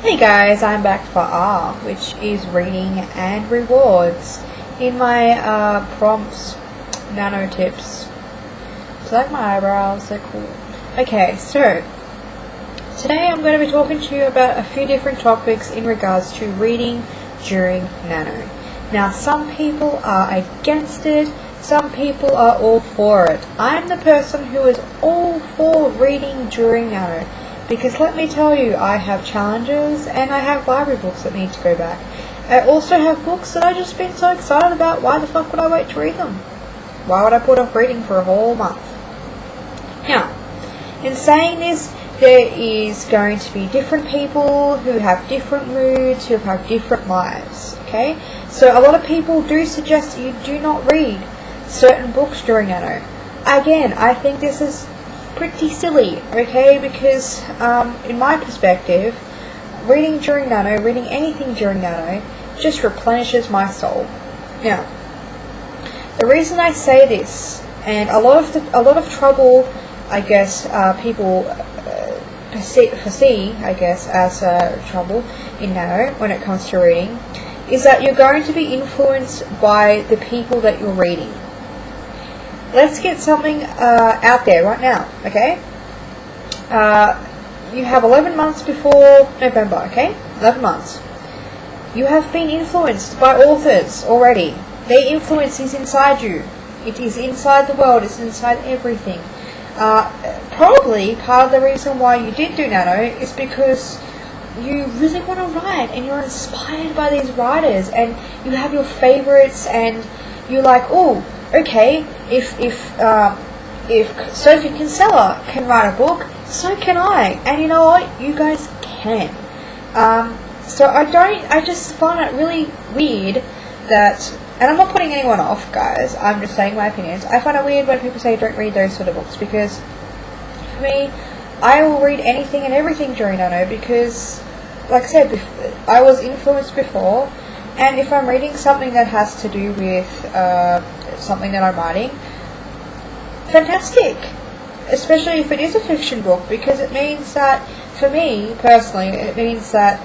Hey guys, I'm back for R, which is reading and rewards. In my prompts, nano tips. So like my eyebrows, they're cool. Okay, so today I'm going to be talking to you about a few different topics in regards to reading during nano. Now, some people are against it, some people are all for it. I'm the person who is all for reading during nano. Because let me tell you, I have challenges and I have library books that need to go back. I also have books that I've just been so excited about, why the fuck would I wait to read them? Why would I put off reading for a whole month? Now, in saying this, there is going to be different people who have different moods, who have different lives, okay? So a lot of people do suggest that you do not read certain books during nano. Again, I think this is pretty silly, okay, because in my perspective, reading during nano, reading anything during nano, just replenishes my soul. Now, the reason I say this, and a lot of trouble, I guess, people foresee, I guess, as trouble in nano when it comes to reading, is that you're going to be influenced by the people that you're reading. Let's get something out there right now, okay? You have 11 months before November, okay? 11 months. You have been influenced by authors already. Their influence is inside you. It is inside the world. It's inside everything. Probably part of the reason why you did do nano is because you really want to write and you're inspired by these writers and you have your favorites and you're like, oh, okay, if Sophie Kinsella can write a book, so can I. And you know what? You guys can. So I just find it really weird that, and I'm not putting anyone off, guys, I'm just saying my opinions. I find it weird when people say don't read those sort of books, because for me, I will read anything and everything during nano because, like I said, I was influenced before, and if I'm reading something that has to do with something that I'm writing, fantastic, especially if it is a fiction book, because it means that, for me personally, it means that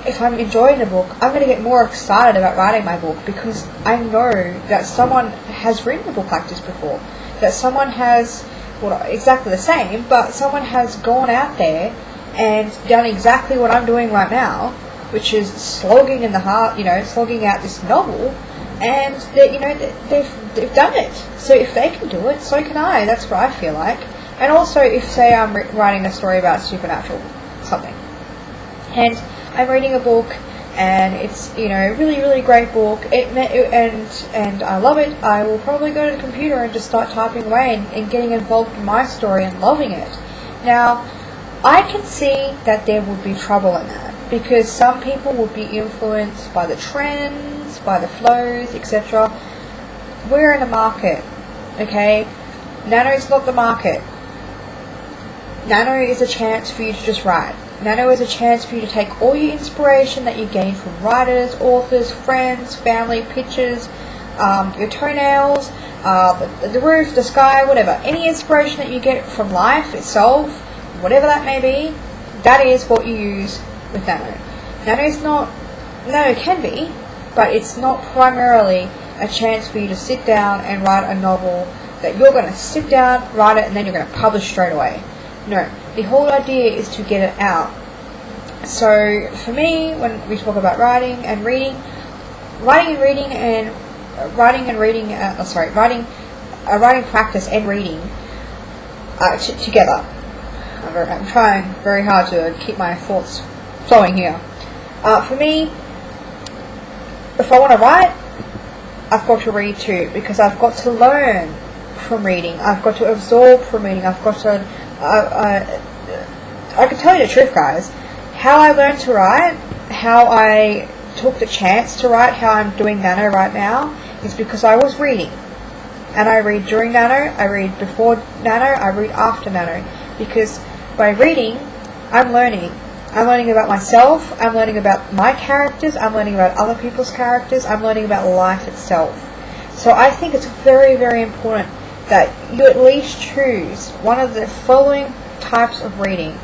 if I'm enjoying the book, I'm going to get more excited about writing my book because I know that someone has written a book like this before, that someone has, well, exactly the same, but someone has gone out there and done exactly what I'm doing right now, which is slogging in the heart, slogging out this novel, and they've done it. So if they can do it, so can I. That's what I feel like. And also, if say I'm writing a story about supernatural something, and I'm reading a book, and it's really really great book, and I love it, I will probably go to the computer and just start typing away and getting involved in my story and loving it. Now, I can see that there would be trouble in that, because some people would be influenced by the trends, by the flows, etc. We're in a market, okay? Nano is not the market. Nano is a chance for you to just write. Nano is a chance for you to take all your inspiration that you gain from writers, authors, friends, family, pictures, your toenails, the roof, the sky, whatever. Any inspiration that you get from life itself, whatever that may be, that is what you use with nano. Nano can be, but it's not primarily a chance for you to sit down and write a novel that you're going to sit down, write it, and then you're going to publish straight away. No, the whole idea is to get it out. So for me, when we talk about writing and reading practice and reading together. I'm trying very hard to keep my thoughts flowing here. For me, if I want to write, I've got to read too, because I've got to learn from reading. I've got to absorb from reading. I've got to. I can tell you the truth, guys. How I learned to write, how I took the chance to write, how I'm doing nano right now, is because I was reading. And I read during nano, I read before nano, I read after nano. Because by reading, I'm learning. I'm learning about myself, I'm learning about my characters, I'm learning about other people's characters, I'm learning about life itself. So I think it's very, very important that you at least choose one of the following types of reading.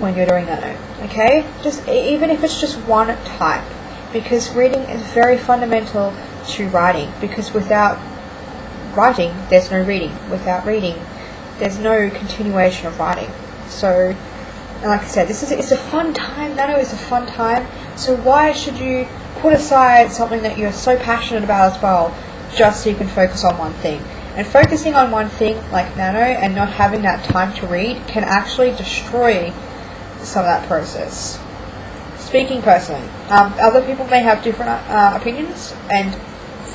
when you're doing nano, okay? Just even if it's just one type, because reading is very fundamental to writing, because without writing there's no reading, without reading there's no continuation of writing. So like I said, it's a fun time. Nano is a fun time, so why should you put aside something that you're so passionate about as well, just so you can focus on one thing? And focusing on one thing like nano and not having that time to read can actually destroy some of that process. Speaking personally, other people may have different opinions, and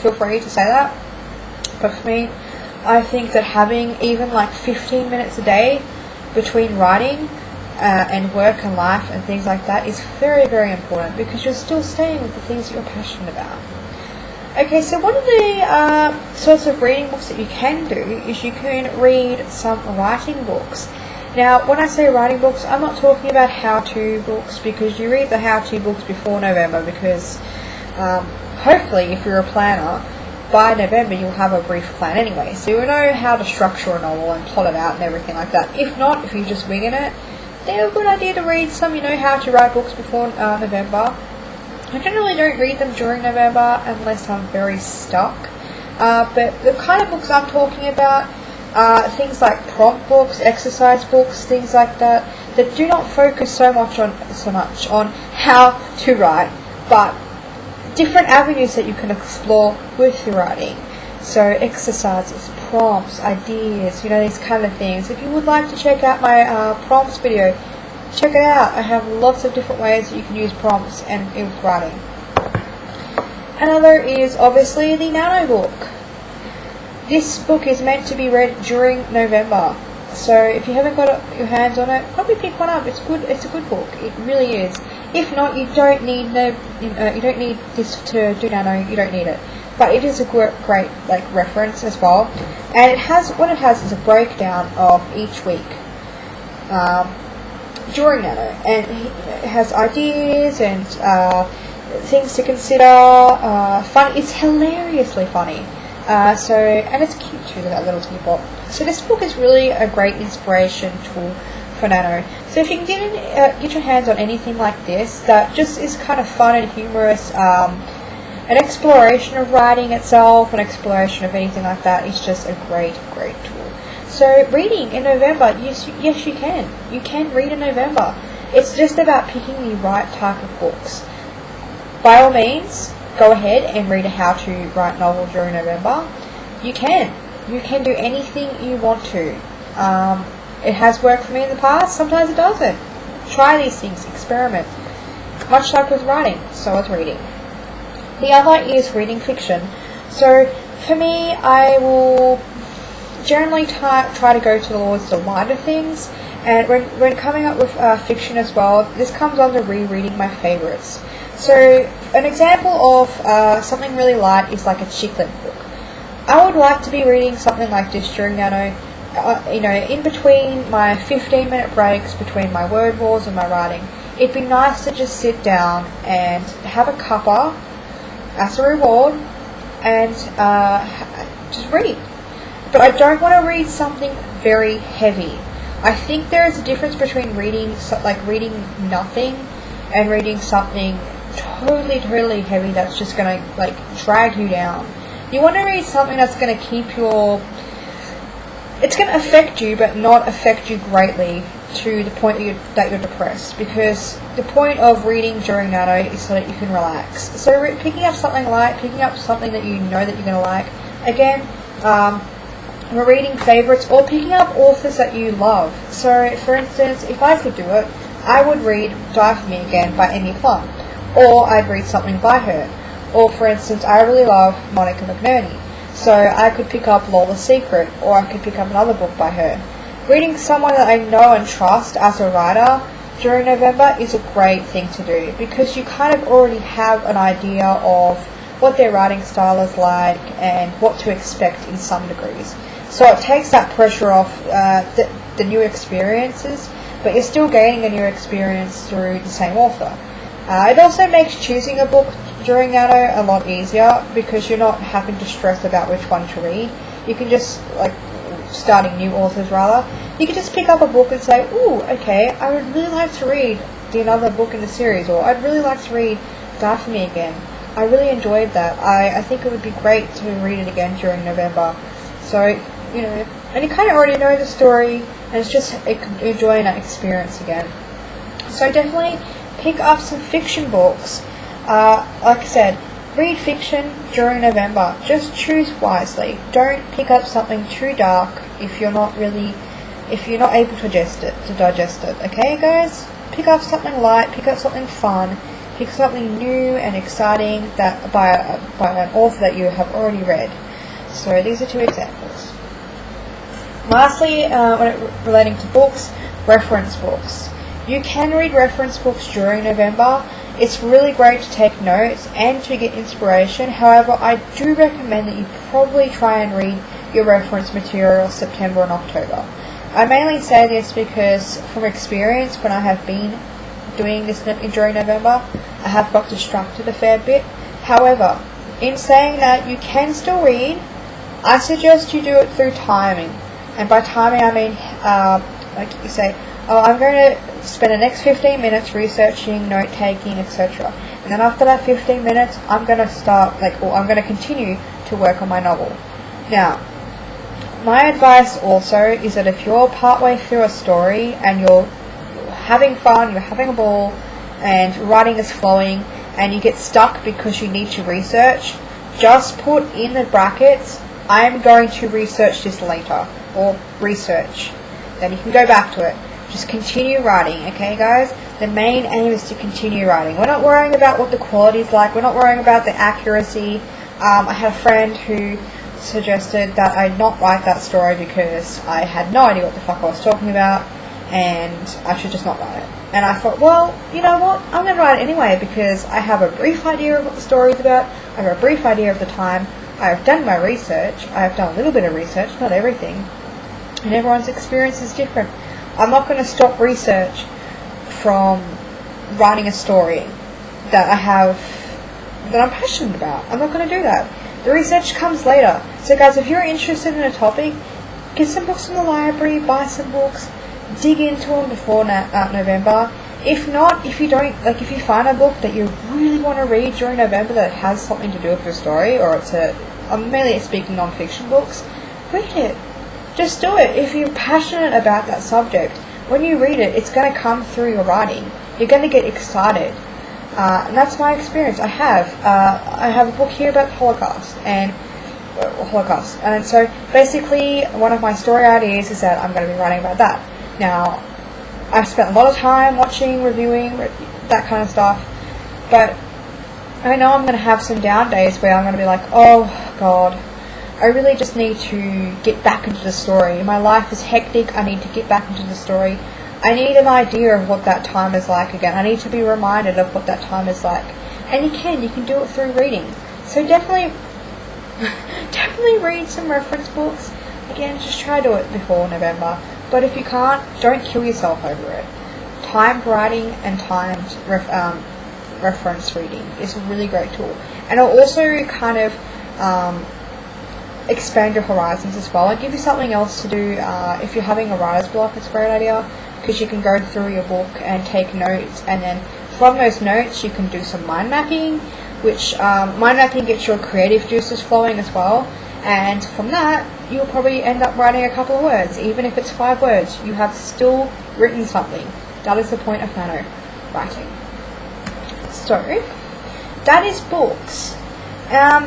feel free to say that, but for me, I think that having even like 15 minutes a day between writing and work and life and things like that is very, very important, because you're still staying with the things that you're passionate about. Okay, so one of the sorts of reading books that you can do is you can read some writing books. Now, when I say writing books, I'm not talking about how-to books, because you read the how-to books before November, because hopefully if you're a planner, by November you'll have a brief plan anyway, so you'll know how to structure a novel and plot it out and everything like that. If not, if you're just winging it, they're a good idea to read some, how to write books before November. I generally don't read them during November unless I'm very stuck. But the kind of books I'm talking about are things like prompt books, exercise books, things like that do not focus so much on how to write, but different avenues that you can explore with your writing. So exercises, prompts, ideas, these kind of things. If you would like to check out my prompts video, check it out. I have lots of different ways that you can use prompts and with writing. Another is obviously the Nano book. This book is meant to be read during November, so if you haven't got your hands on it, probably pick one up. It's good. It's a good book. It really is. If not, you don't need you don't need this to do Nano. You don't need it, but it is a great reference as well. And what it has is a breakdown of each week during Nano, and it has ideas and things to consider. Fun. It's hilariously funny. And it's cute too, that little teapot. So this book is really a great inspiration tool for Nano. So if you can get your hands on anything like this that just is kind of fun and humorous, an exploration of writing itself, an exploration of anything like that, is just a great tool. So reading in November, yes you can. You can read in November. It's just about picking the right type of books. By all means, go ahead and read a how-to write novel during November. You can do anything you want to. It has worked for me in the past. Sometimes it doesn't. Try these things. Experiment. Much like with writing, so with reading. The other is reading fiction. So for me, I will generally try to go towards the lighter things. And when coming up with fiction as well, this comes under rereading my favorites. So an example of something really light is like a chick-lit book. I would like to be reading something like this during Nano, in between my 15-minute breaks between my word walls and my writing. It'd be nice to just sit down and have a cuppa as a reward and just read. But I don't want to read something very heavy. I think there is a difference between reading nothing and reading something totally heavy that's just going to drag you down. You want to read something that's going to keep it's going to affect you, but not affect you greatly to the point that you're depressed, because the point of reading during Nano is so that you can relax. So picking up something light, picking up something that you know that you're going to like, again, we're reading favorites, or picking up authors that you love. So for instance, if I could do it, I would read Die For Me Again by Emmy Plum, or I'd read something by her. Or for instance, I really love Monica McNerney, so I could pick up Lawless Secret, or I could pick up another book by her. Reading someone that I know and trust as a writer during November is a great thing to do, because you kind of already have an idea of what their writing style is like and what to expect in some degrees. So it takes that pressure off the new experiences, but you're still gaining a new experience through the same author. It also makes choosing a book during Nano a lot easier, because you're not having to stress about which one to read. You can just, starting new authors rather, You could just pick up a book and say, ooh, okay, I would really like to read another book in the series, or I'd really like to read Die For Me again. I really enjoyed that. I think it would be great to read it again during November. So, you know, and you kind of already know the story, and it's just enjoying that experience again. So definitely pick up some fiction books. Like I said, read fiction during November. Just choose wisely. Don't pick up something too dark if you're not able to digest it. Okay, guys? Pick up something light. Pick up something fun. Pick something new and exciting that by an author that you have already read. So these are 2 examples. Lastly, relating to books, reference books. You can read reference books during November. It's really great to take notes and to get inspiration. However, I do recommend that you probably try and read your reference material September and October. I mainly say this because from experience, when I have been doing this during November, I have got distracted a fair bit. However, in saying that you can still read, I suggest you do it through timing. And by timing I mean, like you say, oh, I'm going to spend the next 15 minutes researching, note-taking, etc. And then after that 15 minutes, I'm going to continue to work on my novel. Now, my advice also is that if you're partway through a story and you're having fun, you're having a ball, and writing is flowing, and you get stuck because you need to research, just put in the brackets, I'm going to research this later, or research. Then you can go back to it. Just continue writing, okay guys? The main aim is to continue writing. We're not worrying about what the quality is like, we're not worrying about the accuracy. I had a friend who suggested that I not write that story because I had no idea what the fuck I was talking about, and I should just not write it. And I thought, well, you know what, I'm going to write it anyway because I have a brief idea of what the story is about, I have a brief idea of the time, I have done my research, I have done a little bit of research, not everything, and everyone's experience is different. I'm not going to stop research from writing a story that I'm passionate about. I'm not going to do that. The research comes later. So guys, if you're interested in a topic, get some books from the library, buy some books, dig into them before November. If not, if you find a book that you really want to read during November that has something to do with your story, or I'm mainly speaking non-fiction books, read it. Just do it. If you're passionate about that subject, when you read it, it's going to come through your writing. You're going to get excited. And that's my experience. I have a book here about Holocaust, and so basically one of my story ideas is that I'm going to be writing about that. Now, I've spent a lot of time watching, reviewing, that kind of stuff, but I know I'm going to have some down days where I'm going to be like, oh god, I really just need to get back into the story. My life is hectic, I need to get back into the story. I need an idea of what that time is like again. I need to be reminded of what that time is like. And you can do it through reading. So definitely read some reference books. Again, just try to do it before November. But if you can't, don't kill yourself over it. Timed writing and timed reference reading is a really great tool. And it'll also kind of expand your horizons as well. I'll give you something else to do if you're having a writer's block. It's a great idea because you can go through your book and take notes, and then from those notes you can do some mind mapping, which mind mapping gets your creative juices flowing as well, and from that you'll probably end up writing a couple of words. Even if it's 5 words, you have still written something. That is the point of nano writing. So that is books.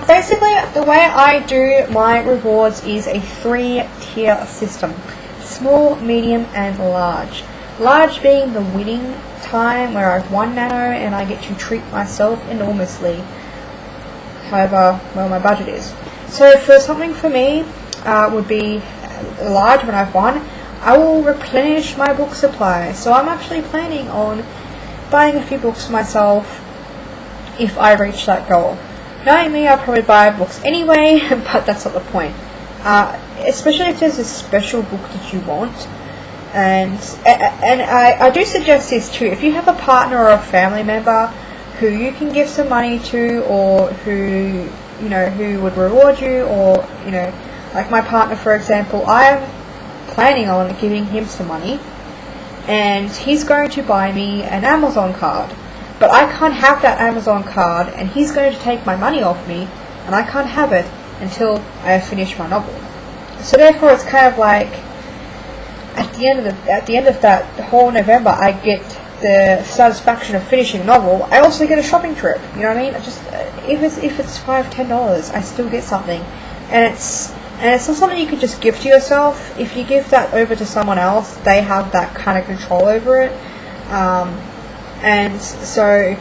Basically, the way I do my rewards is a 3-tier system: small, medium, and large. Large being the winning time where I've won nano and I get to treat myself enormously. However, well, my budget is. So for something for me would be large when I've won. I will replenish my book supply. So I'm actually planning on buying a few books for myself if I reach that goal. Knowing me, I'll probably buy books anyway, but that's not the point. Especially if there's a special book that you want. And I do suggest this too. If you have a partner or a family member who you can give some money to, or who would reward you, or like my partner, for example, I've planning on giving him some money, and he's going to buy me an Amazon card. But I can't have that Amazon card, and he's going to take my money off me, and I can't have it until I have finished my novel. So therefore, it's kind of like at the end of that whole November, I get the satisfaction of finishing a novel. I also get a shopping trip. You know what I mean? I just if it's $5-10, I still get something, and it's not something you can just give to yourself. If you give that over to someone else, they have that kind of control over it. And so,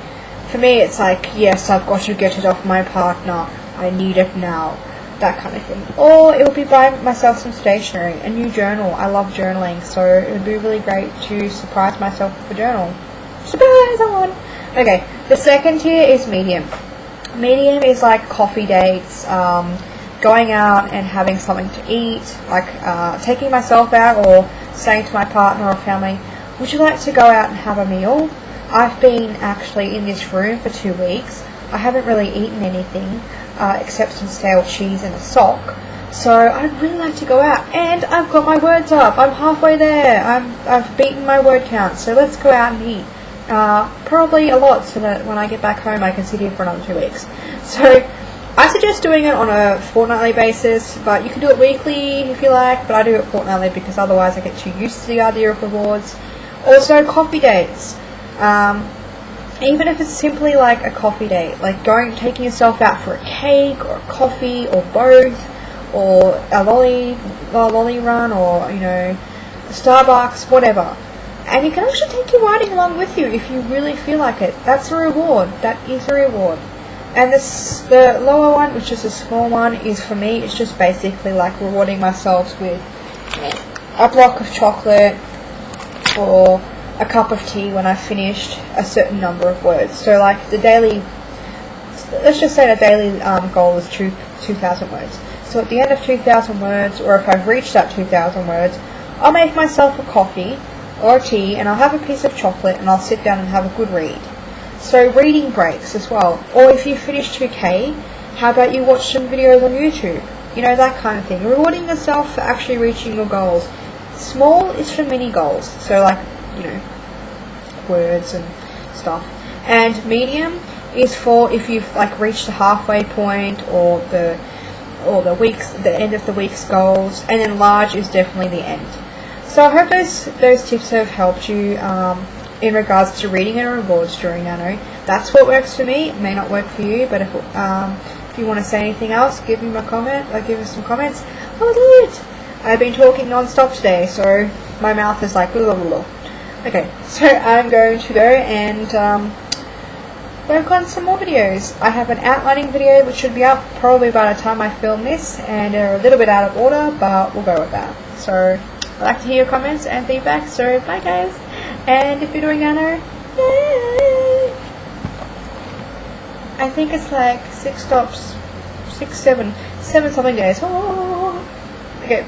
for me, it's like, yes, I've got to get it off my partner. I need it now. That kind of thing. Or it would be buying myself some stationery, a new journal. I love journaling, so it would be really great to surprise myself with a journal. Surprise, I won! Okay, the second tier is medium. Medium is like coffee dates, going out and having something to eat, like taking myself out or saying to my partner or family, would you like to go out and have a meal? I've been actually in this room for 2 weeks. I haven't really eaten anything except some stale cheese and a sock. So I'd really like to go out, and I've got my words up. I'm halfway there. I've beaten my word count. So let's go out and eat. Probably a lot, so that when I get back home, I can sit here for another 2 weeks. So I suggest doing it on a fortnightly basis, but you can do it weekly if you like. But I do it fortnightly because otherwise I get too used to the idea of rewards. Also, coffee dates. Even if it's simply like a coffee date, like taking yourself out for a cake or a coffee or both, or a lolly run, or Starbucks, whatever. And you can actually take your writing along with you if you really feel like it. That's a reward. That is a reward. And the lower one, which is a small one, is for me, it's just basically like rewarding myself with a block of chocolate or a cup of tea when I've finished a certain number of words. So like let's just say the daily goal is 2,000 words. So at the end of 2,000 words, or if I've reached that 2,000 words, I'll make myself a coffee or a tea, and I'll have a piece of chocolate, and I'll sit down and have a good read. So reading breaks as well. Or if you finish 2K, how about you watch some videos on YouTube? That kind of thing. Rewarding yourself for actually reaching your goals. Small is for mini goals. So like, words and stuff. And medium is for if you've like reached the halfway point or the end of the week's goals. And then large is definitely the end. So I hope those tips have helped you in regards to reading and rewards during Nano. That's what works for me. It may not work for you, but if you want to say anything else, give me a comment, or give us some comments. I'll do it. I've been talking non-stop today, so my mouth is like blah, blah, blah. Okay, so I'm going to go and work on some more videos. I have an outlining video which should be up probably by the time I film this, and they're a little bit out of order, but we'll go with that. So I'd like to hear your comments and feedback, so bye guys. And if you're doing Nano, yay! I think it's like 7 something days. Oh. Okay.